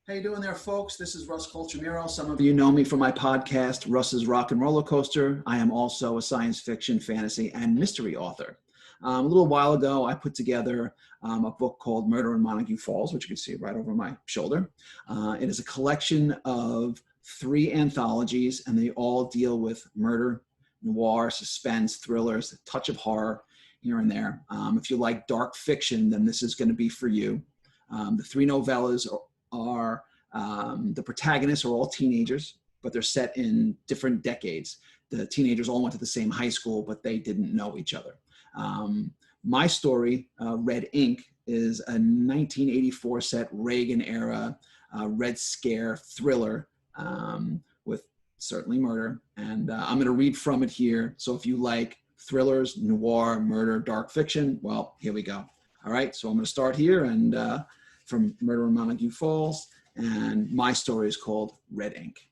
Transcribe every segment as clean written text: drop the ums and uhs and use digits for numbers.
How you doing there, folks? This is Russ Colchamiro. Some of you know me from my podcast, Russ's Rock and Roller Coaster. I am also a science fiction, fantasy, and mystery author. A little while ago, I put together a book called Murder in Montague Falls, which you can see right over my shoulder. It is a collection of 3 anthologies, and they all deal with murder, noir, suspense, thrillers, a touch of horror here and there. If you like dark fiction, then this is going to be for you. The 3 novellas are the protagonists are all teenagers, but they're set in different decades. The teenagers all went to the same high school, but they didn't know each other. My story, Red Ink, is a 1984 set Reagan era Red Scare thriller with certainly murder. And I'm going to read from it here. So if you like thrillers, noir, murder, dark fiction, well, here we go. All right, so I'm going to start here and from Murder in Montague Falls, and my story is called Red Ink.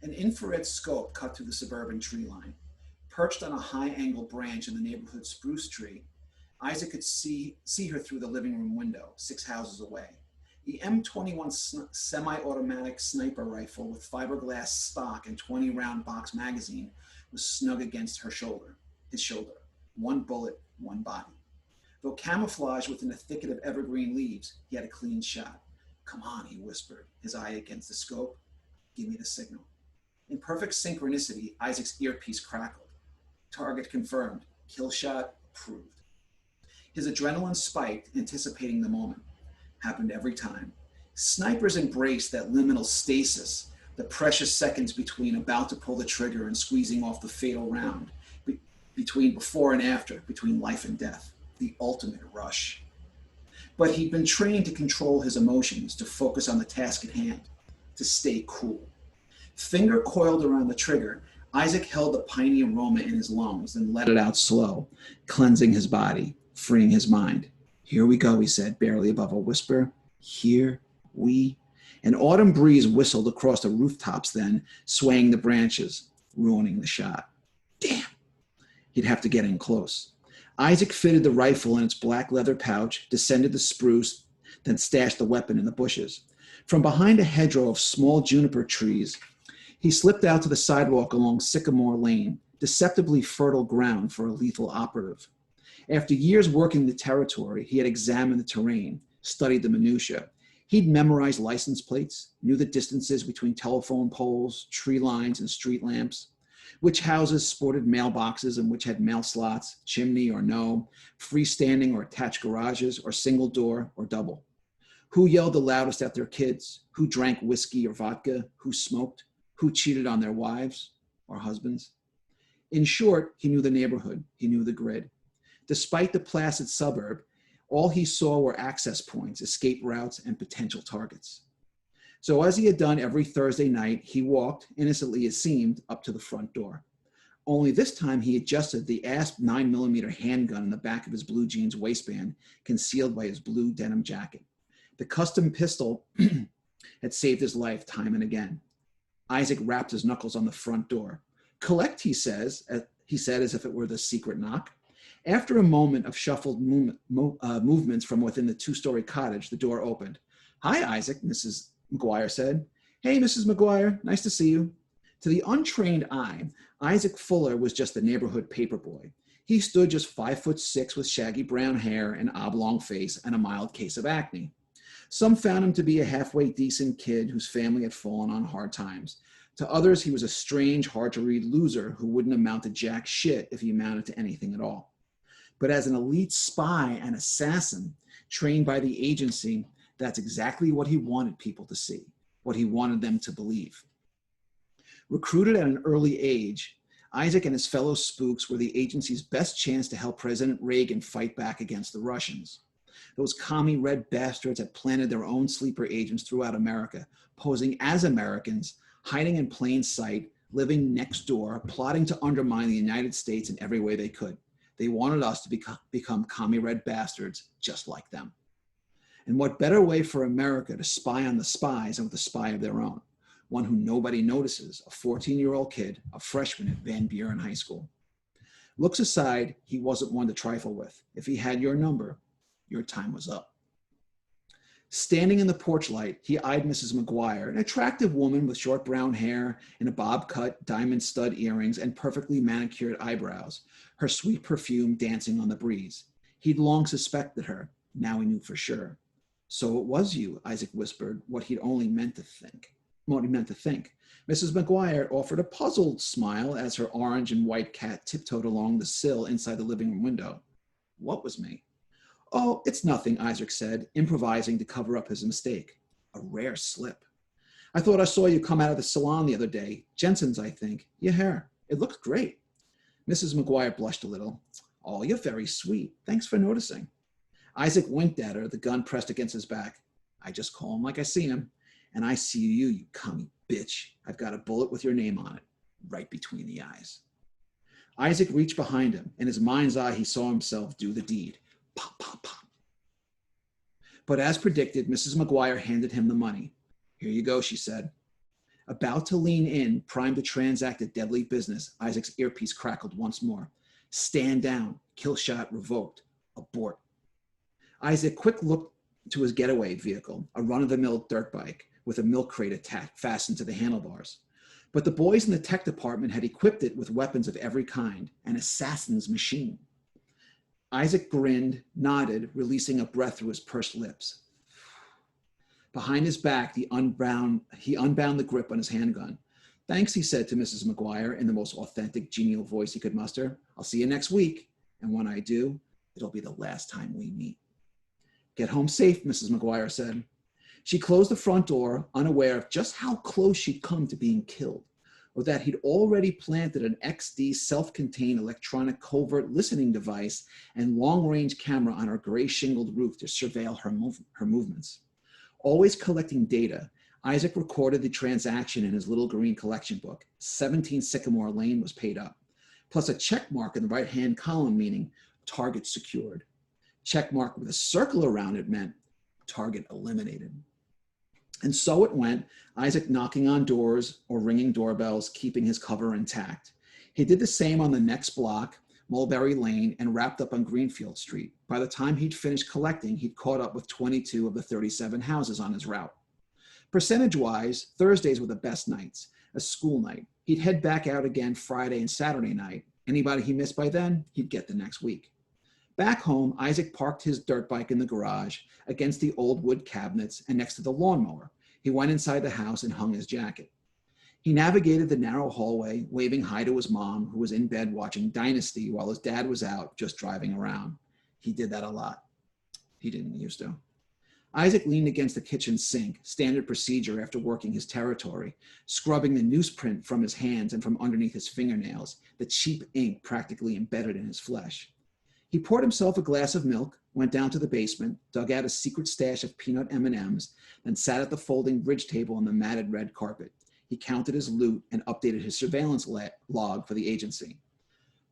An infrared scope cut through the suburban tree line. Perched on a high-angle branch in the neighborhood spruce tree, Isaac could see her through the living room window, 6 houses away. The M21 semi-automatic sniper rifle with fiberglass stock and 20-round box magazine was snug against his shoulder. 1 bullet, 1 body. Though camouflaged within a thicket of evergreen leaves, he had a clean shot. "Come on," he whispered, his eye against the scope. "Give me the signal." In perfect synchronicity, Isaac's earpiece crackled. Target confirmed. Kill shot approved. His adrenaline spiked, anticipating the moment. Happened every time. Snipers embrace that liminal stasis, the precious seconds between about to pull the trigger and squeezing off the fatal round, between before and after, between life and death. The ultimate rush. But he'd been trained to control his emotions, to focus on the task at hand, to stay cool. Finger coiled around the trigger, Isaac held the piney aroma in his lungs and let it out slow, cleansing his body, freeing his mind. "Here we go," he said, barely above a whisper. "Here we..." An autumn breeze whistled across the rooftops then, swaying the branches, ruining the shot. Damn! He'd have to get in close. Isaac fitted the rifle in its black leather pouch, descended the spruce, then stashed the weapon in the bushes. From behind a hedgerow of small juniper trees, he slipped out to the sidewalk along Sycamore Lane, deceptively fertile ground for a lethal operative. After years working the territory, he had examined the terrain, studied the minutiae. He'd memorized license plates, knew the distances between telephone poles, tree lines, and street lamps, which houses sported mailboxes and which had mail slots, chimney or no, freestanding or attached garages, or single door or double. Who yelled the loudest at their kids, who drank whiskey or vodka, who smoked, who cheated on their wives or husbands. In short, he knew the neighborhood, he knew the grid. Despite the placid suburb, all he saw were access points, escape routes, and potential targets. So as he had done every Thursday night, he walked, innocently it seemed, up to the front door. Only this time he adjusted the ASP 9mm handgun in the back of his blue jeans waistband, concealed by his blue denim jacket. The custom pistol had saved his life time and again. Isaac rapped his knuckles on the front door. "Collect," he said as if it were the secret knock. After a moment of shuffled movements from within the 2-story cottage, the door opened. "Hi, Isaac," Mrs. Mcguire said. "Hey, Mrs. Mcguire, nice to see you." To the untrained eye, Isaac Fuller was just the neighborhood paperboy. He stood just 5'6" with shaggy brown hair, an oblong face, and a mild case of acne. Some found him to be a halfway decent kid whose family had fallen on hard times. To others, he was a strange, hard-to-read loser who wouldn't amount to jack shit if he amounted to anything at all. But as an elite spy and assassin, trained by the agency, that's exactly what he wanted people to see, what he wanted them to believe. Recruited at an early age, Isaac and his fellow spooks were the agency's best chance to help President Reagan fight back against the Russians. Those commie red bastards had planted their own sleeper agents throughout America, posing as Americans, hiding in plain sight, living next door, plotting to undermine the United States in every way they could. They wanted us to become commie red bastards just like them. And what better way for America to spy on the spies than with a spy of their own, one who nobody notices, a 14-year-old kid, a freshman at Van Buren High School. Looks aside, he wasn't one to trifle with. If he had your number, your time was up. Standing in the porch light, he eyed Mrs. Mcguire, an attractive woman with short brown hair and a bob-cut, diamond stud earrings and perfectly manicured eyebrows, her sweet perfume dancing on the breeze. He'd long suspected her. Now he knew for sure. So it was you, Isaac whispered, what he meant to think. Mrs. Mcguire offered a puzzled smile as her orange and white cat tiptoed along the sill inside the living room window. What was me? Oh, it's nothing, Isaac said, improvising to cover up his mistake. A rare slip. I thought I saw you come out of the salon the other day. Jensen's, I think. Your hair. It looks great. Mrs. Mcguire blushed a little. Oh, you're very sweet. Thanks for noticing. Isaac winked at her, the gun pressed against his back. I just call him like I see him. And I see you, you commie bitch. I've got a bullet with your name on it, right between the eyes. Isaac reached behind him. In his mind's eye, he saw himself do the deed. Pop, pop, pop. But as predicted, Mrs. Mcguire handed him the money. Here you go, she said. About to lean in, primed to transact a deadly business, Isaac's earpiece crackled once more. Stand down. Kill shot revoked. Abort. Isaac quick looked to his getaway vehicle, a run-of-the-mill dirt bike with a milk crate fastened to the handlebars. But the boys in the tech department had equipped it with weapons of every kind, an assassin's machine. Isaac grinned, nodded, releasing a breath through his pursed lips. Behind his back, he unbound the grip on his handgun. Thanks, he said to Mrs. Mcguire in the most authentic, genial voice he could muster. I'll see you next week. And when I do, it'll be the last time we meet. Get home safe, Mrs. Mcguire said. She closed the front door, unaware of just how close she'd come to being killed, or that he'd already planted an XD self-contained electronic covert listening device and long-range camera on her gray shingled roof to surveil her movements. Always collecting data, Isaac recorded the transaction in his little green collection book. 17 Sycamore Lane was paid up, plus a check mark in the right-hand column meaning target secured. Check mark with a circle around it meant target eliminated. And so it went, Isaac knocking on doors or ringing doorbells, keeping his cover intact. He did the same on the next block, Mulberry Lane, and wrapped up on Greenfield Street. By the time he'd finished collecting, he'd caught up with 22 of the 37 houses on his route. Percentage-wise, Thursdays were the best nights, a school night. He'd head back out again Friday and Saturday night. Anybody he missed by then, he'd get the next week. Back home, Isaac parked his dirt bike in the garage against the old wood cabinets and next to the lawnmower. He went inside the house and hung his jacket. He navigated the narrow hallway, waving hi to his mom, who was in bed watching Dynasty while his dad was out just driving around. He did that a lot. He didn't used to. Isaac leaned against the kitchen sink, standard procedure after working his territory, scrubbing the newsprint from his hands and from underneath his fingernails, the cheap ink practically embedded in his flesh. He poured himself a glass of milk, went down to the basement, dug out a secret stash of peanut M&Ms, then sat at the folding bridge table on the matted red carpet. He counted his loot and updated his surveillance log for the agency.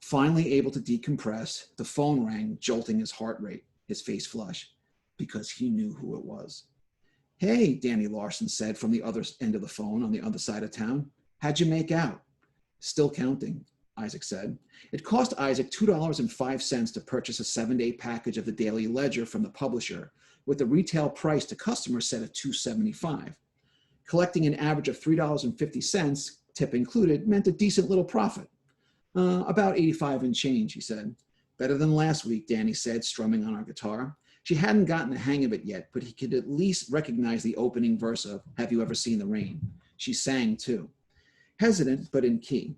Finally able to decompress, the phone rang, jolting his heart rate, his face flushed, because he knew who it was. Hey, Danny Larson said from the other end of the phone on the other side of town. How'd you make out? Still counting, Isaac said. It cost Isaac $2.05 to purchase a 7-day package of the Daily Ledger from the publisher, with the retail price to customers set at $2.75. Collecting an average of $3.50, tip included, meant a decent little profit. About 85 and change, he said. Better than last week, Danny said, strumming on her guitar. She hadn't gotten the hang of it yet, but he could at least recognize the opening verse of Have You Ever Seen the Rain? She sang too. Hesitant, but in key.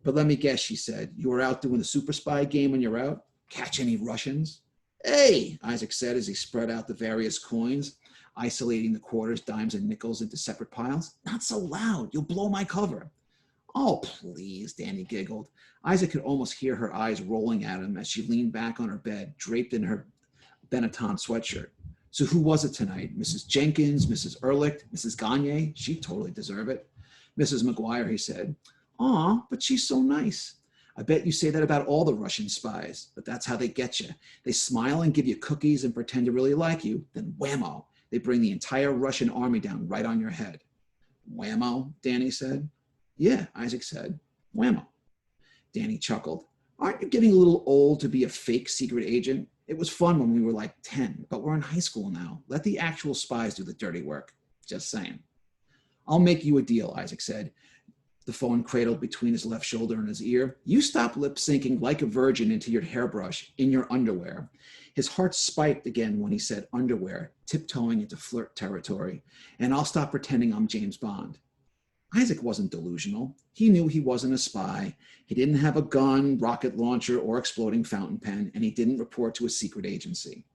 But let me guess, she said, you were out doing the super spy game when you're out? Catch any Russians? Hey, Isaac said as he spread out the various coins, isolating the quarters, dimes, and nickels into separate piles. Not so loud, you'll blow my cover. Oh, please, Danny giggled. Isaac could almost hear her eyes rolling at him as she leaned back on her bed, draped in her Benetton sweatshirt. So who was it tonight? Mrs. Jenkins, Mrs. Ehrlich, Mrs. Gagne? She'd totally deserve it. Mrs. Mcguire, he said. Aw, but she's so nice. I bet you say that about all the Russian spies, but that's how they get you. They smile and give you cookies and pretend to really like you, then whammo, they bring the entire Russian army down right on your head. Whammo, Danny said. Yeah, Isaac said. Whammo. Danny chuckled. Aren't you getting a little old to be a fake secret agent? It was fun when we were like 10, but we're in high school now. Let the actual spies do the dirty work. Just saying. I'll make you a deal, Isaac said, the phone cradled between his left shoulder and his ear. You stop lip syncing like a virgin into your hairbrush in your underwear. His heart spiked again when he said underwear, tiptoeing into flirt territory. And I'll stop pretending I'm James Bond. Isaac wasn't delusional. He knew he wasn't a spy. He didn't have a gun, rocket launcher, or exploding fountain pen, and he didn't report to a secret agency.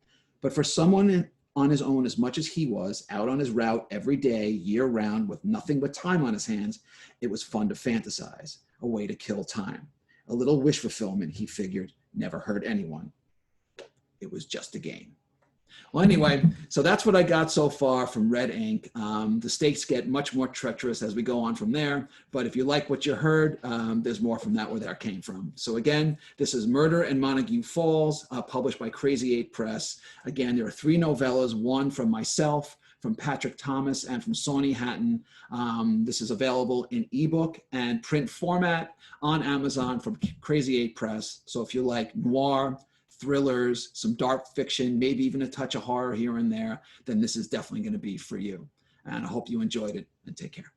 But for someone on his own as much as he was, out on his route every day, year-round, with nothing but time on his hands, it was fun to fantasize, a way to kill time. A little wish fulfillment, he figured, never hurt anyone. It was just a game. Well, anyway, so that's what I got so far from Red Ink. The stakes get much more treacherous as we go on from there. But if you like what you heard, there's more from that where that came from. So again, this is Murder in Montague Falls, published by Crazy 8 Press. Again, there are 3 novellas, one from myself, from Patrick Thomas, and from Sawney Hatton. This is available in ebook and print format on Amazon from Crazy 8 Press. So if you like noir, thrillers, some dark fiction, maybe even a touch of horror here and there, then this is definitely going to be for you. And I hope you enjoyed it, and take care.